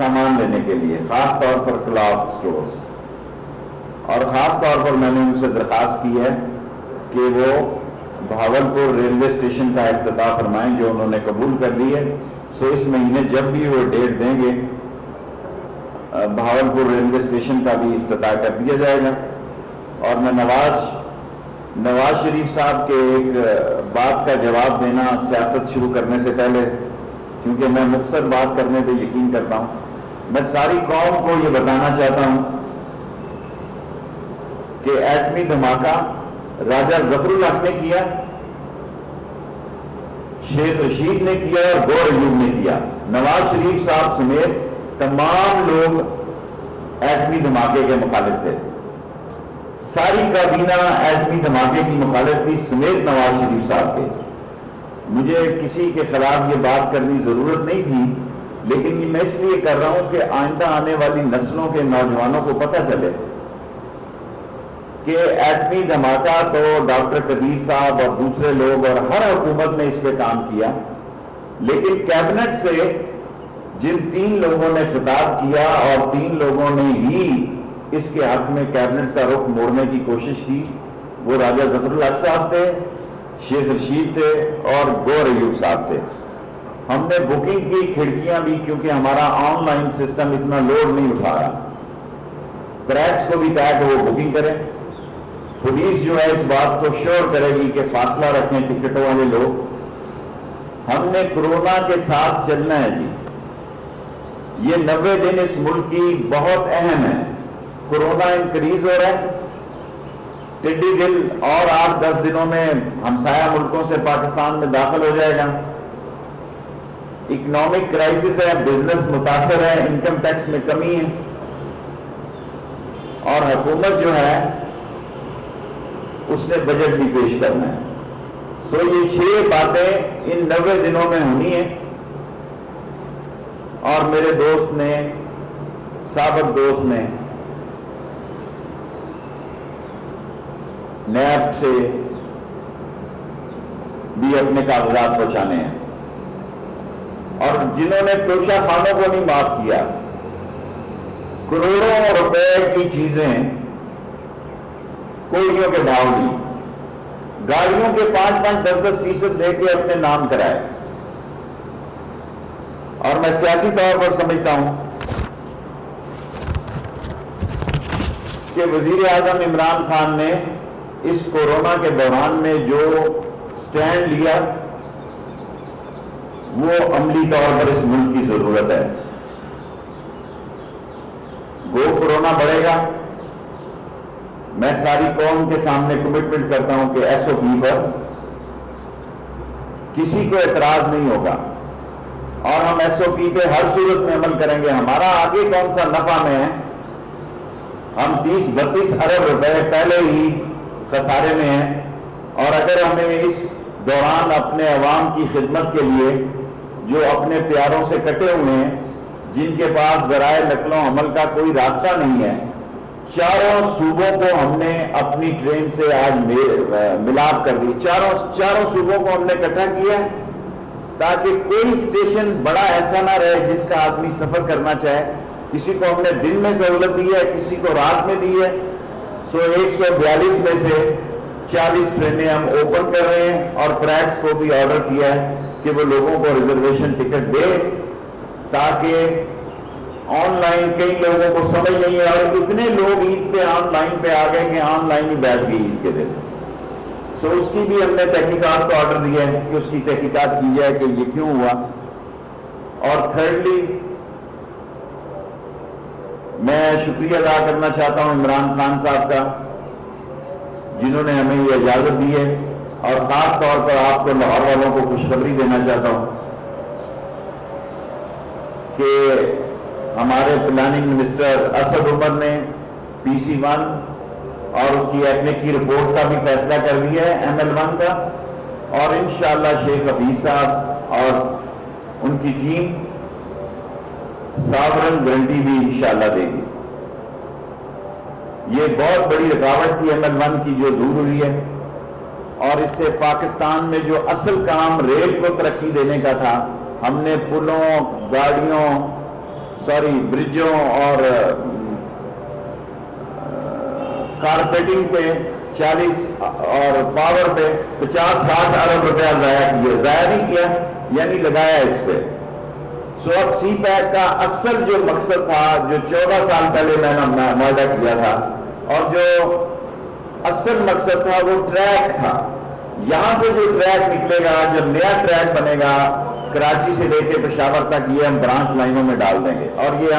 سامان لینے کے لیے، خاص طور پر کلاتھ سٹورز، اور خاص طور پر میں نے ان سے درخواست کی ہے کہ وہ بھاولپور ریلوے اسٹیشن کا افتتاح فرمائیں، جو انہوں نے قبول کر لی ہے۔ سو اس مہینے جب بھی وہ ڈیٹ دیں گے بھاولپور ریلوے اسٹیشن کا بھی افتتاح کر دیا جائے گا۔ اور میں نواز شریف صاحب کے ایک بات کا جواب دینا سیاست شروع کرنے سے پہلے، کیونکہ میں مختصر بات کرنے پہ یقین کرتا ہوں، میں ساری قوم کو یہ بتانا چاہتا ہوں کہ ایٹمی دھماکہ راجہ ظفر الحق نے کیا، شیخ رشید نے کیا اور گور ایوب نے کیا۔ نواز شریف صاحب سمیت تمام لوگ ایٹمی دھماکے کے مخالف تھے، ساری کابینہ ایٹمی دھماکے کی مخالف تھی سمیت نواز شریف صاحب کے۔ مجھے کسی کے خلاف یہ بات کرنی ضرورت نہیں تھی، لیکن یہ میں اس لیے کر رہا ہوں کہ آئندہ آنے والی نسلوں کے نوجوانوں کو پتہ چلے کہ ایٹمی دھماکہ تو ڈاکٹر قدیر صاحب اور دوسرے لوگ اور ہر حکومت نے اس پہ کام کیا، لیکن کیبنٹ سے جن 3 لوگوں نے خطاب کیا اور 3 لوگوں نے ہی اس کے حق میں کیبنٹ کا رخ موڑنے کی کوشش کی، وہ راجہ ظفر الحق صاحب تھے، شیخ رشید تھے اور گور ایوب صاحب تھے۔ ہم نے بکنگ کی کھڑکیاں بھی، کیونکہ ہمارا آن لائن سسٹم اتنا لوڈ نہیں اٹھا رہا، کریکس کو بھی کہا کہ وہ بکنگ کریں۔ پولیس جو ہے اس بات کو شور کرے گی کہ فاصلہ رکھیں ٹکٹوں والے لوگ۔ ہم نے کرونا کے ساتھ چلنا ہے جی، یہ 90 دن اس ملک کی بہت اہم ہے۔ کرونا انکریز ہو رہا ہے، ٹڈی دل اور 8-10 دنوں میں ہمسایہ ملکوں سے پاکستان میں داخل ہو جائے گا، اکنامک کرائسس ہے، بزنس متاثر ہے، انکم ٹیکس میں کمی ہے، اور حکومت جو ہے اس نے بجٹ بھی پیش کرنا ہے۔ سو یہ 6 باتیں ان 90 دنوں میں ہونی ہیں، اور میرے دوست نے، سابق دوست نے نیب سے بھی اپنے کاغذات پہنچانے ہیں، اور جنہوں نے توشہ خانوں کو نہیں معاف کیا، کروڑوں روپے کی چیزیں کوئیوں کے بھاؤ دی، گاڑیوں کے 5-5, 10-10% دے کے اپنے نام کرائے۔ اور میں سیاسی طور پر سمجھتا ہوں کہ وزیر اعظم عمران خان نے اس کورونا کے دوران میں جو سٹینڈ لیا وہ عملی طور پر اس ملک کی ضرورت ہے۔ گو کورونا بڑھے گا، میں ساری قوم کے سامنے کمٹمنٹ کرتا ہوں کہ ایس او پی پر کسی کو اعتراض نہیں ہوگا، اور ہم ایس او پی پہ ہر صورت میں عمل کریں گے۔ ہمارا آگے کون سا نفع میں ہے؟ ہم 30-32 ارب روپے پہلے ہی خسارے میں ہیں، اور اگر ہمیں اس دوران اپنے عوام کی خدمت کے لیے جو اپنے پیاروں سے کٹے ہوئے ہیں، جن کے پاس ذرائع نقل و حمل کا کوئی راستہ نہیں ہے، چاروں صوبوں کو ہم نے اپنی ٹرین سے آج ملاپ کر دی، چاروں صوبوں کو ہم نے اکٹھا کیا تاکہ کوئی اسٹیشن بڑا ایسا نہ رہے جس کا آدمی سفر کرنا چاہے۔ کسی کو ہم نے دن میں سہولت دی ہے، کسی کو رات میں دی ہے۔ سو 142 میں سے 40 ٹرینیں ہم اوپن کر رہے ہیں، اور پریکس کو بھی آرڈر کیا ہے کہ وہ لوگوں کو ریزرویشن ٹکٹ دے، تاکہ آن لائن کئی لوگوں کو سمجھ نہیں ہے، اور اتنے لوگ عید پہ آن لائن پہ آ گئے کہ آن لائن ہی بیٹھ گئی عید کے دن۔ سو اس کی بھی ہم نے تحقیقات کو آرڈر دیا ہے کہ اس کی تحقیقات کی جائے کہ یہ کیوں ہوا۔ اور تھرڈلی میں شکریہ ادا کرنا چاہتا ہوں عمران خان صاحب کا، جنہوں نے ہمیں یہ اجازت دی ہے، اور خاص طور پر آپ کو لاہور والوں کو خوشخبری دینا چاہتا ہوں کہ ہمارے پلاننگ منسٹر اسد عمر نے PC-1 اور اس کی ایٹمک کی رپورٹ کا بھی فیصلہ کر لیا ہے، ML-1 کا، اور انشاءاللہ شیخ حفیظ صاحب اور ان کی ٹیم ساورن گارنٹی بھی انشاءاللہ دے گی۔ یہ بہت بڑی رکاوٹ تھی ML-1 کی جو دور ہوئی ہے، اور اس سے پاکستان میں جو اصل کام ریل کو ترقی دینے کا تھا، ہم نے پلوں، گاڑیوں، برجوں اور کارپیٹنگ پہ 40 اور پاور پہ 50-60 ارب روپیہ ضائع نہیں کیا، یعنی لگایا اس پہ۔ سو اب سی پیک کا اصل جو مقصد تھا، جو 14 سال پہلے میں نے معاہدہ کیا تھا، اور جو اصل مقصد تھا وہ ٹریک تھا۔ یہاں سے جو ٹریک نکلے گا، جو نیا ٹریک بنے گا کراچی سے لے کے پشاور تک، یہ ہم برانچ لائنوں میں ڈال دیں گے، اور یہ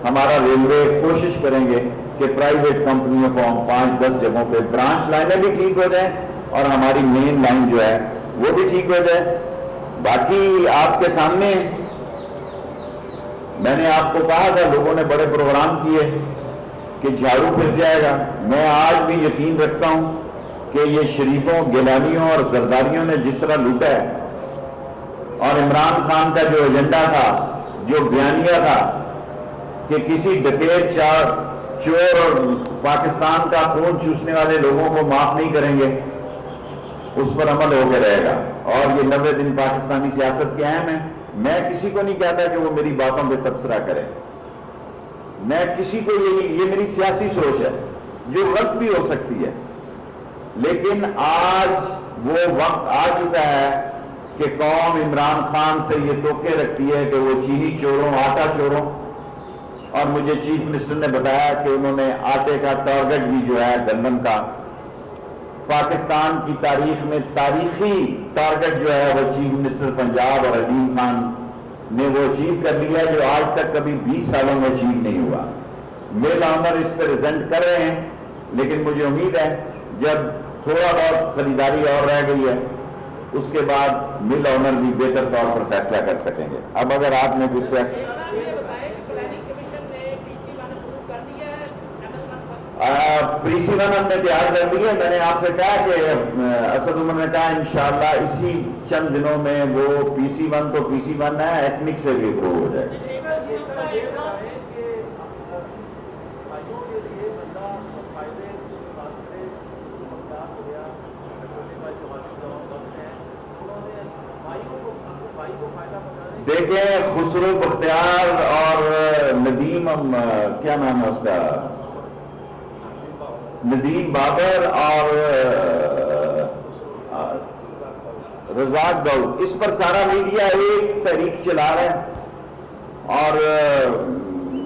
ہمارا ریلوے کوشش کریں گے کہ پرائیویٹ کمپنیوں کو ہم 5-10 جگہوں پہ برانچ لائنیں بھی ٹھیک ہو جائیں اور ہماری مین لائن جو ہے وہ بھی ٹھیک ہو جائے۔ باقی آپ کے سامنے میں نے آپ کو کہا تھا، لوگوں نے بڑے پروگرام کیے کہ جھاڑو پھر جائے گا۔ میں آج بھی یقین رکھتا ہوں کہ یہ شریفوں، گیلانیوں اور زرداریوں نے جس طرح لوٹا ہے، اور عمران خان کا جو ایجنڈا تھا، جو بیانیہ تھا کہ کسی ڈکیت، چور اور پاکستان کا خون چوسنے والے لوگوں کو معاف نہیں کریں گے، اس پر عمل ہو کے رہے گا۔ اور یہ 90 دن پاکستانی سیاست کے اہم ہیں۔ میں کسی کو نہیں کہتا کہ وہ میری باتوں پہ تبصرہ کرے، میں کسی کو یہ میری سیاسی سوچ ہے جو غلط بھی ہو سکتی ہے، لیکن آج وہ وقت آ چکا ہے کہ قوم عمران خان سے یہ توقع رکھتی ہے کہ وہ چینی چوروں، آٹا چوروں، اور مجھے چیف منسٹر نے بتایا کہ انہوں نے آٹے کا ٹارگٹ بھی جو ہے گندم کا، پاکستان کی تاریخ میں تاریخی ٹارگٹ جو ہے وہ چیف منسٹر پنجاب اور عظیم خان نے وہ اچیو کر لیا، جو آج تک کبھی 20 سالوں میں اچیو نہیں ہوا۔ مل آنر اس پہ ریزنٹ کر رہے ہیں، لیکن مجھے امید ہے جب تھوڑا بہت خریداری اور رہ گئی ہے اس کے بعد مل آنر بھی بہتر طور پر فیصلہ کر سکیں گے۔ اب اگر آپ نے کچھ پی سی 1 ہم نے تیار کر دی ہے، میں نے آپ سے کہا کہ اسد عمر نے کہا انشاءاللہ اسی چند دنوں میں وہ پی سی 1 تو پی سی 1 ہے، ایٹمک سے بھی اپروو ہو جائے۔ دیکھیں خسرو بختیار اور ندیم، کیا نام ہے اس کا، ندیم بابر اور رزاق داؤد، اس پر سارا میڈیا ایک تحریک چلا رہا ہے۔ اور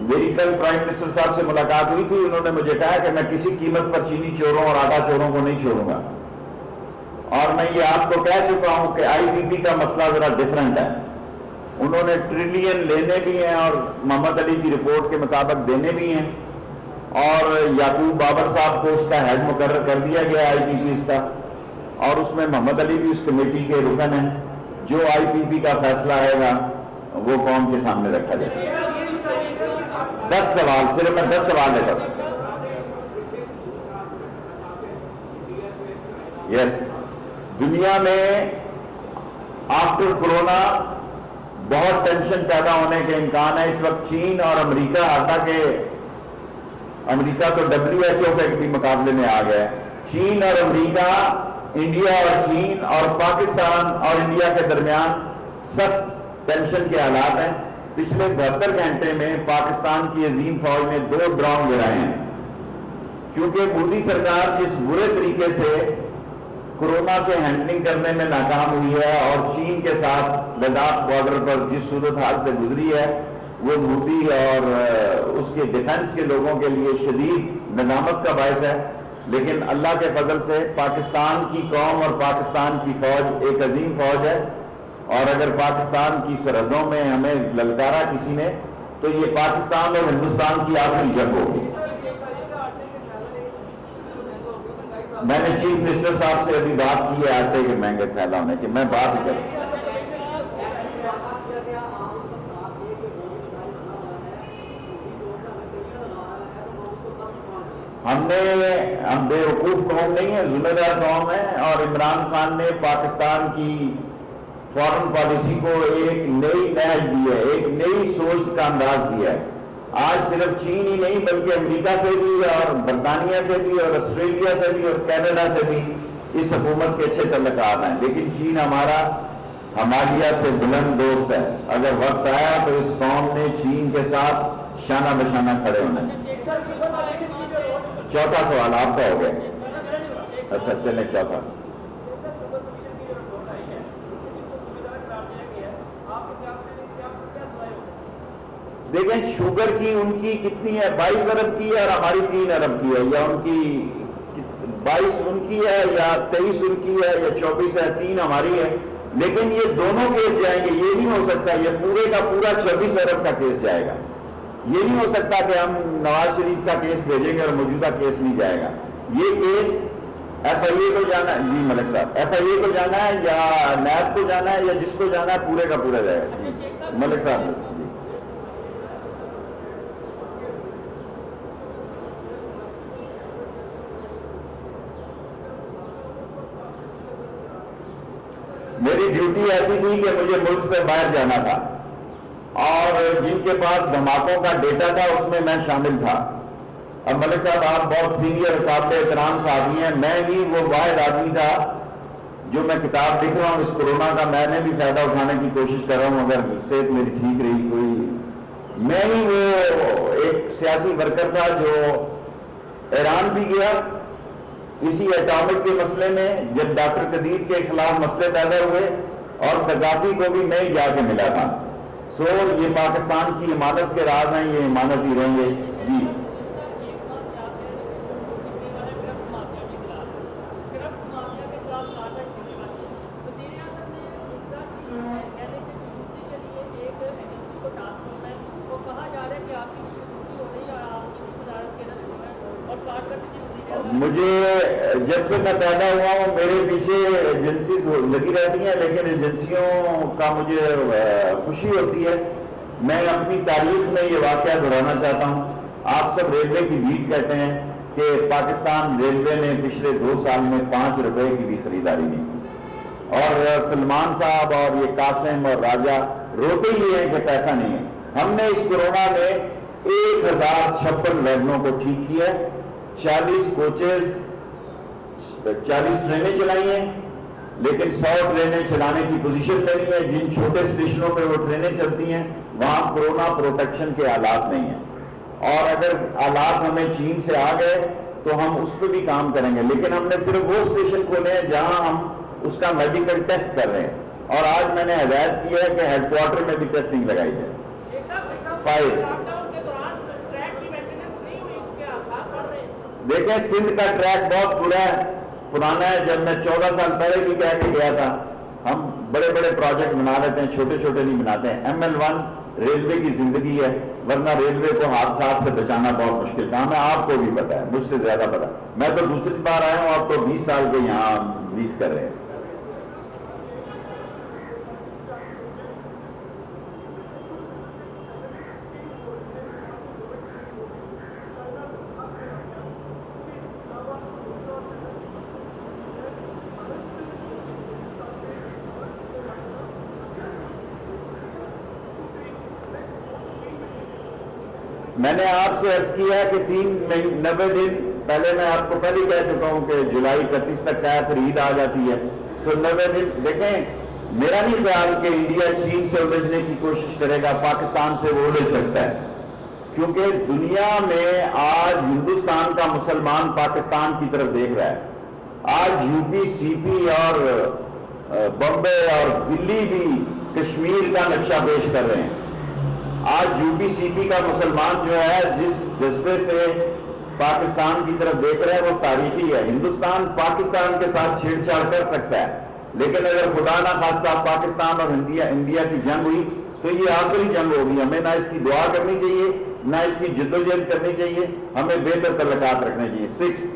میری کل پرائم منسٹر صاحب سے ملاقات ہوئی تھی، انہوں نے مجھے کہا کہ میں کسی قیمت پر چینی چوروں اور آٹا چوروں کو نہیں چھوڑوں گا، اور میں یہ آپ کو کہہ چکا ہوں کہ آئی پی پی کا مسئلہ ذرا ڈیفرنٹ ہے، انہوں نے ٹریلین لینے بھی ہیں اور محمد علی کی رپورٹ کے مطابق دینے بھی ہیں، اور یعقوب بابر صاحب کو اس کا ہیڈ مقرر کر دیا گیا آئی پی پی اس کا، اور اس میں محمد علی بھی اس کمیٹی کے رکن ہیں۔ جو آئی پی پی کا فیصلہ آئے گا وہ قوم کے سامنے رکھا جائے گا۔ 10 سوال، صرف میں 10 سوال لیتا ہوں۔ یس، دنیا میں آفٹر کرونا بہت ٹینشن پیدا ہونے کے امکان ہے۔ اس وقت چین اور امریکہ، حالانکہ امریکہ تو WHO کے بھی مقابلے میں آ گیا ہے، چین اور امریکہ، انڈیا اور چین اور پاکستان اور انڈیا کے درمیان سخت ٹینشن کے حالات ہیں۔ پچھلے 72 گھنٹے میں پاکستان کی عظیم فوج نے 2 ڈرون گرائے ہیں، کیونکہ مودی سرکار جس برے طریقے سے کورونا سے ہینڈلنگ کرنے میں ناکام ہوئی ہے اور چین کے ساتھ لداخ بارڈر پر جس صورتحال سے گزری ہے، وہ مودی اور اس کے ڈیفنس کے لوگوں کے لیے شدید ندامت کا باعث ہے۔ لیکن اللہ کے فضل سے پاکستان کی قوم اور پاکستان کی فوج ایک عظیم فوج ہے، اور اگر پاکستان کی سرحدوں میں ہمیں للکارا کسی نے تو یہ پاکستان اور ہندوستان کی آخری جنگ ہوگی۔ میں نے چیف منسٹر صاحب سے ابھی بات کی ہے آٹے کے مہنگے تھیلا ہونے کی، میں بات ہی کروں۔ ہم بے وقوف قوم نہیں ہے، ذمہ دار قوم ہے، اور عمران خان نے پاکستان کی فارن پالیسی کو ایک نئی نہج دی ہے، ایک نئی سوچ کا انداز دیا ہے۔ آج صرف چین ہی نہیں بلکہ امریکہ سے بھی اور برطانیہ سے بھی اور آسٹریلیا سے بھی اور کینیڈا سے بھی اس حکومت کے اچھے تعلقات ہیں، لیکن چین ہمارا ہمالیہ سے بلند دوست ہے. اگر وقت آیا تو اس قوم نے چین کے ساتھ شانہ بشانہ کھڑے ہونا ہے. چوتھا سوال آپ کا ہو گیا. اچھا چلیں چوتھا. دیکھیں شوگر کی ان کی کتنی ہے, 22 ارب کی ہے اور ہماری 3 ارب کی ہے, یا ان کی 22 ان کی ہے یا 23 ان کی ہے یا 24 ہے, 3 ہماری ہے. لیکن یہ دونوں کیس جائیں گے, یہ نہیں ہو سکتا یہ پورے کا پورا 26 ارب کا کیس جائے گا. یہ نہیں ہو سکتا کہ ہم نواز شریف کا کیس بھیجیں گے اور موجودہ کیس نہیں جائے گا. یہ کیس ایف آئی اے کو جانا ہے. جی ملک صاحب, ایف آئی اے کو جانا ہے یا نیب کو جانا ہے یا جس کو جانا ہے پورے کا پورا جائے گا. جی ملک صاحب. میری ڈیوٹی ایسی تھی کہ مجھے ملک سے باہر جانا تھا اور جن کے پاس دھماکوں کا ڈیٹا تھا اس میں میں شامل تھا. اب ملک صاحب آپ بہت سینئر قابل احترام صحافی ہیں, میں ہی وہ واحد آدمی تھا جو میں کتاب لکھ رہا ہوں اس کورونا کا, میں نے بھی فائدہ اٹھانے کی کوشش کر رہا ہوں اگر صحت میری ٹھیک رہی کوئی. میں ہی وہ ایک سیاسی ورکر تھا جو ایران بھی گیا اسی ایٹامک کے مسئلے میں جب ڈاکٹر قدیر کے خلاف مسئلے پیدا ہوئے, اور قذافی کو بھی میں ہی جا کے ملا تھا. سو یہ پاکستان کی امانت کے راز ہیں, یہ امانت ہی رہیں گے. جی مجھے جب سے میں پیدا ہوا ہوں میرے پیچھے ایجنسیز لگی رہتی ہیں, لیکن ایجنسیوں کا مجھے خوشی ہوتی ہے. میں اپنی تاریخ میں یہ واقعہ دہرانا چاہتا ہوں. آپ سب ریلوے کی بھیٹ کہتے ہیں کہ پاکستان ریلوے نے پچھلے 2 سال میں 5 روپے کی بھی خریداری نہیں کی, اور سلمان صاحب اور یہ قاسم اور راجہ روتے ہی ہیں کہ پیسہ نہیں ہے. ہم نے اس کورونا میں 1056 ویگنوں کو ٹھیک کیا, 40 کوچز 40 ٹرینیں چلائی ہیں, لیکن 100 ٹرینیں چلانے کی پوزیشن میں نہیں ہے. جن چھوٹے اسٹیشنوں پہ وہ ٹرینیں چلتی ہیں وہاں کورونا پروٹیکشن کے آلات نہیں ہیں, اور اگر آلات ہمیں چین سے آ گئے تو ہم اس پہ بھی کام کریں گے. لیکن ہم نے صرف وہ اسٹیشن کھولے ہیں جہاں ہم اس کا میڈیکل ٹیسٹ کر رہے ہیں, اور آج میں نے ہدایت کی ہے کہ ہیڈ کوارٹر میں بھی ٹیسٹنگ لگائی جائے. 5 دیکھیں سندھ کا ٹریک بہت پرانا ہے. جب میں 14 سال پہلے بھی کہہ کے گیا تھا ہم بڑے بڑے پروجیکٹ بنا لیتے ہیں, چھوٹے چھوٹے نہیں بناتے ہیں. ML1 ریلوے کی زندگی ہے, ورنہ ریلوے کو حادثات سے بچانا بہت مشکل تھا. ہمیں آپ کو بھی پتا ہے, مجھ سے زیادہ پتا. میں تو دوسری بار آیا ہوں, آپ تو 20 سال کے یہاں لیڈ کر رہے ہیں. میں نے آپ سے عرض کیا کہ 90 دن پہلے میں آپ کو پہلے کہہ چکا ہوں کہ جولائی 31 تک کا ہے, پھر عید آ جاتی ہے. سو 90 دن دیکھیں, میرا نہیں خیال کہ انڈیا چین سے الجھنے کی کوشش کرے گا, پاکستان سے وہ الجھ سکتا ہے. کیونکہ دنیا میں آج ہندوستان کا مسلمان پاکستان کی طرف دیکھ رہا ہے. آج UP CP اور بمبے اور دلی بھی کشمیر کا نقشہ پیش کر رہے ہیں. آج UP CP کا مسلمان جو ہے جس جذبے سے پاکستان کی طرف دیکھ رہے ہیں وہ تاریخی ہے. ہندوستان پاکستان کے ساتھ چھیڑ چھاڑ کر سکتا ہے, لیکن اگر خدا نہ خواستہ پاکستان اور انڈیا کی جنگ ہوئی تو یہ آخری جنگ ہوگی. ہمیں نہ اس کی دعا کرنی چاہیے نہ اس کی جدوجہد کرنی چاہیے, ہمیں بہتر تعلقات رکھنے چاہیے. 6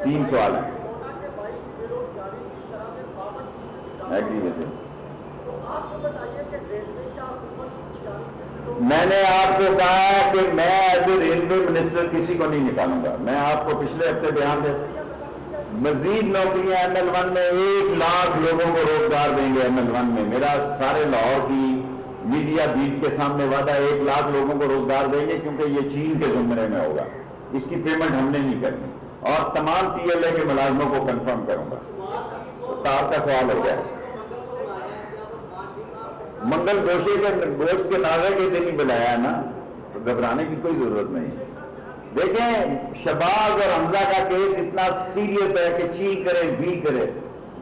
3 سوال ہیں. میں نے آپ کو کہا کہ میں ایز اے ریلوے منسٹر کسی کو نہیں نکالوں گا. میں آپ کو پچھلے ہفتے بیان دے مزید نوکریاں ML1 میں 1 لاکھ لوگوں کو روزگار دیں گے. ML1 میں میرا سارے لاہور کی میڈیا بیٹ کے سامنے وعدہ 1 لاکھ لوگوں کو روزگار دیں گے, کیونکہ یہ چین کے زمرے میں ہوگا. اس کی پیمنٹ ہم نے نہیں کرنی, اور تمام TLA کے ملازموں کو کنفرم کروں گا. 7 کا سوال ہو گیا. منگل گوشت کے ناغے کے دن ہی بلایا ہے نا، گھبرانے کی کوئی ضرورت نہیں۔ دیکھیں شہباز اور حمزہ کا کیس اتنا سیریس ہے کہ چی کرے بھی کرے،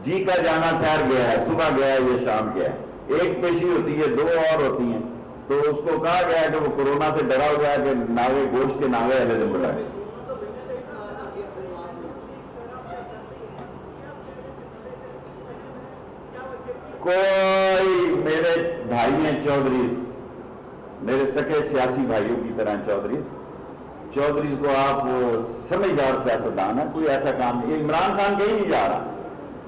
جی کا جانا ٹھہر گیا ہے، صبح گیا ہے یہ شام گیا ہے، ایک پیشی ہوتی ہے، دو اور ہوتی ہیں، تو اس کو کہا گیا ہے کہ وہ کورونا سے ڈرا ہوا ہے کہ ناغے گوشت کے ناغے والے دن بلائے۔ کوئی میرے بھائی ہیں چودھریز، میرے سکے سیاسی بھائیوں کی طرح چودھریز کو آپ سمجھدار سیاستدان ہے، کوئی ایسا کام نہیں، عمران خان کہیں نہیں جا رہا۔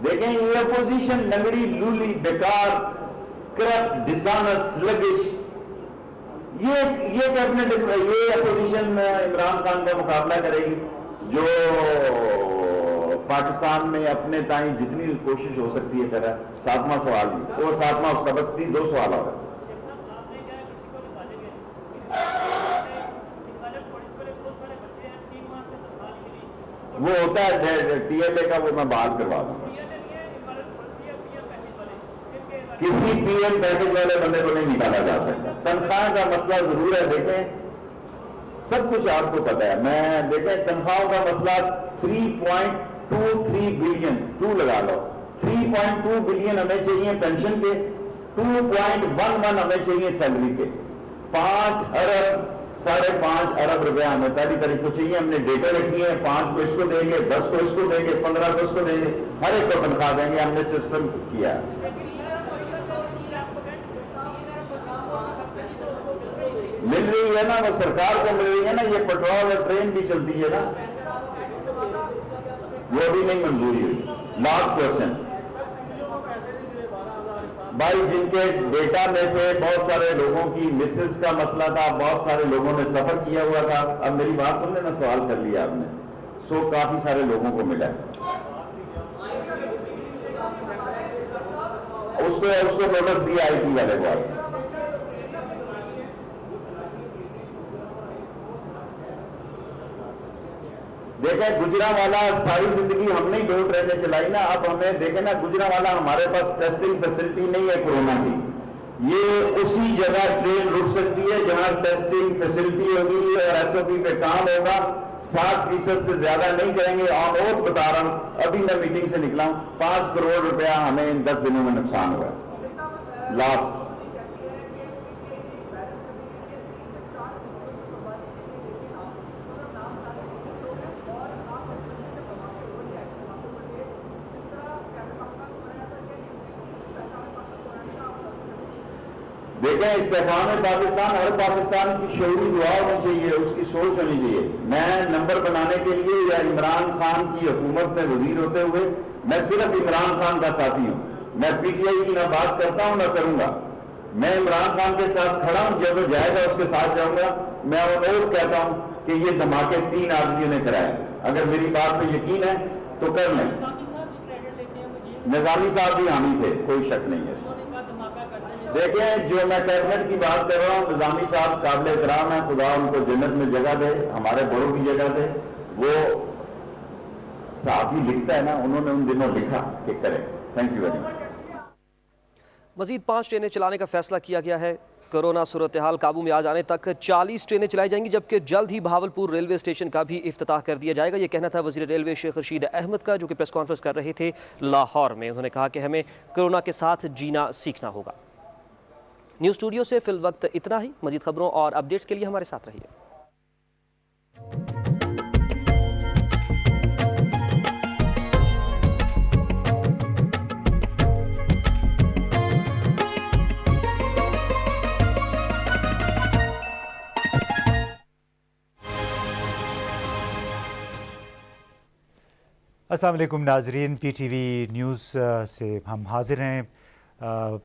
دیکھیں یہ اپوزیشن لنگڑی لولی بیکار کرپٹ ڈسانس سلگش، یہ کیبنٹ یہ اپوزیشن عمران خان کا مقابلہ کرے گی جو پاکستان میں اپنے تائیں جتنی کوشش ہو سکتی ہے کرے۔ 7واں سوال بھی وہ 7واں اس کا بس 2 سوال اور ہے۔ وہ ہوتا ہے ٹی ایل اے کا، وہ میں بات کروا دوں گا، کسی پی ایل پیکج والے بندے کو نہیں نکالا جا سکتا۔ تنخواہ کا مسئلہ ضرور ہے، دیکھیں سب کچھ آپ کو پتا ہے، میں دیکھیں تنخواہوں کا مسئلہ 3.23 بلین 2 لگا لو، 3.2 بلین ہمیں چاہیے پینشن کے، 2.11 ہمیں چاہیے سیلری کے، 5 ارب 5.5 ارب روپیہ ہمیں پہلی تاریخ کو چاہیے۔ ہم نے ڈیٹا رکھی ہے، 5 کو اس کو دیں گے، 10 کو اس کو دیں گے، 15 کو اس کو دیں گے، ہر ایک کو تنخواہ دیں گے، ہم نے سسٹم کیا ہے۔ مل رہی ہے نا، وہ سرکار کو مل رہی ہے نا، یہ پیٹرول اور ٹرین بھی چلتی ہے نا، وہ بھی نہیں منظوری ہوئی۔ لاسٹ کوشچن بھائی، جن کے ڈیٹا میں سے بہت سارے لوگوں کی مسز کا مسئلہ تھا، بہت سارے لوگوں نے سفر کیا ہوا تھا، اب میری بات سن لینا، سوال کر لیا آپ نے، سو کافی سارے لوگوں کو ملا ہے، اس کو نوٹس دیا آئی ٹی والے کو۔ دیکھیں گجرانوالا ساری زندگی ہم نے 2 ٹرینیں چلائی نا، اب ہمیں دیکھیں نا گجرانوالا ہمارے پاس ٹیسٹنگ فیسلٹی نہیں ہے کورونا کی، یہ اسی جگہ ٹرین رک سکتی ہے جہاں ٹیسٹنگ فیسلٹی ہوگی اور ایس او پی پہ کام ہوگا، 60% سے زیادہ نہیں کریں گے، آن اوتھ بتا رہا ہوں، ابھی میں میٹنگ سے نکلا ہوں، 5 کروڑ روپیہ ہمیں ان 10 دنوں میں نقصان ہوا ہے۔ لاسٹ دیکھیں استحکام پاکستان، ہر پاکستان کی شعوری دعا ہونی چاہیے، اس کی سوچ ہونی چاہیے۔ میں نمبر بنانے کے لیے یا عمران خان کی حکومت میں وزیر ہوتے ہوئے میں صرف عمران خان کا ساتھی ہوں، میں پی ٹی آئی کی نہ بات کرتا ہوں نہ کروں گا، میں عمران خان کے ساتھ کھڑا ہوں، جب وہ جائے گا اس کے ساتھ جاؤں گا۔ میں روز کہتا ہوں کہ یہ دھماکے 3 آدمیوں نے کرائے، اگر میری بات پہ یقین ہے تو کر لیں۔ نظامی صاحب بھی حامی تھے، کوئی شک نہیں ہے اس میں۔ دیکھیں جو میں کیبنٹ کی بات کر رہا ہوں، نظامی صاحب قابل احترام ہیں، خدا ان کو جنت میں جگہ دے، ہمارے بڑوں کی جگہ دے، وہ صحافی لکھتا ہے نا، انہوں نے ان دنوں لکھا کہ کریں۔ Thank you very much. مزید 5 ٹرینیں چلانے کا فیصلہ کیا گیا ہے۔ کورونا صورتحال قابو میں آ جانے تک 40 ٹرینیں چلائی جائیں گی، جبکہ جلد ہی بہاولپور ریلوے اسٹیشن کا بھی افتتاح کر دیا جائے گا۔ یہ کہنا تھا وزیر ریلوے شیخ رشید احمد کا، جو کہ پریس کانفرنس کر رہے تھے لاہور میں۔ انہوں نے کہا کہ ہمیں کورونا کے ساتھ جینا سیکھنا ہوگا۔ نیوز اسٹوڈیو سے فی الوقت اتنا ہی، مزید خبروں اور اپڈیٹس کے لیے ہمارے ساتھ رہیے۔ السلام علیکم ناظرین، پی ٹی وی نیوز سے ہم حاضر ہیں۔